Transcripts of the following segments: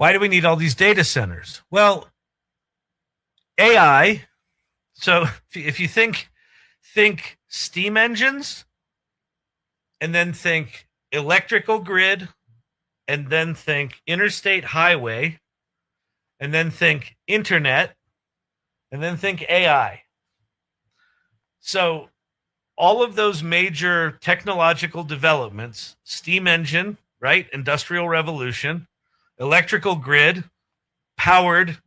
Why do we need all these data centers? Well, AI. So if you think steam engines, and then think electrical grid, and then think interstate highway, and then think internet, and then think AI. So all of those major technological developments, steam engine, right? Industrial revolution, electrical grid powered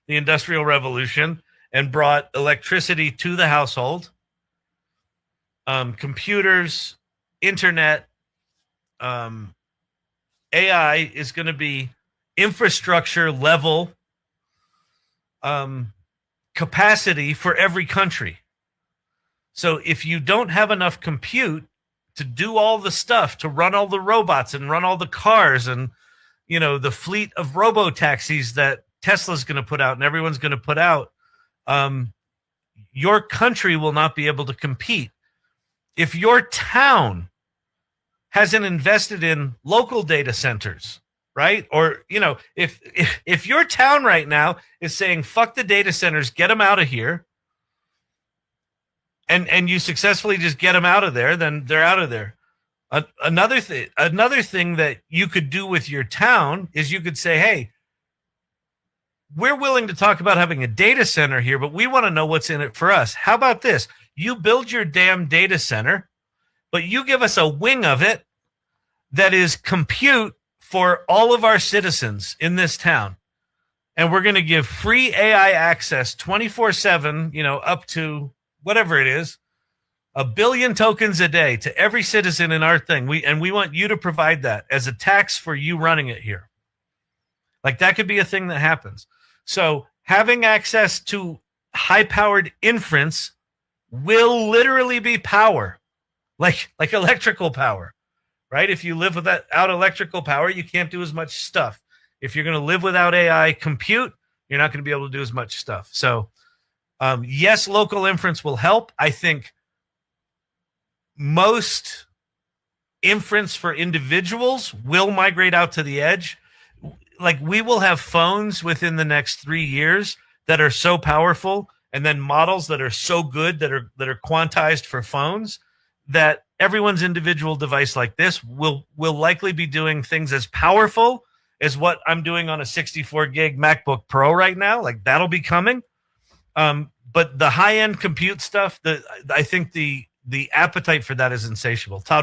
the industrial revolution and brought electricity to the household. Computers, internet, AI is going to be infrastructure level capacity for every country. So if you don't have enough compute to do all the stuff, to run all the robots and run all the cars and, you know, the fleet of robo-taxis that Tesla's going to put out and everyone's going to put out, your country will not be able to compete. If your town hasn't invested in local data centers, right? Or, you know, if your town right now is saying, fuck the data centers, get them out of here, and you successfully just get them out of there, then they're out of there. Another thing that you could do with your town is you could say, hey, we're willing to talk about having a data center here, but we want to know what's in it for us. How about this? You build your damn data center, but you give us a wing of it that is compute for all of our citizens in this town. And we're going to give free AI access 24/7, you know, up to whatever it is, 1 billion tokens a day to every citizen in our thing. We want you to provide that as a tax for you running it here. Like, that could be a thing that happens. So having access to high-powered inference will literally be power, like electrical power, right? If you live without electrical power, you can't do as much stuff. If you're going to live without AI compute, you're not going to be able to do as much stuff. So, yes, local inference will help. I think most inference for individuals will migrate out to the edge. Like, we will have phones within the next 3 years that are so powerful, and then models that are so good that are quantized for phones, that everyone's individual device like this will likely be doing things as powerful as what I'm doing on a 64 gig MacBook Pro right now. Like, that'll be coming. But the high end compute stuff, I think the appetite for that is insatiable. Todd.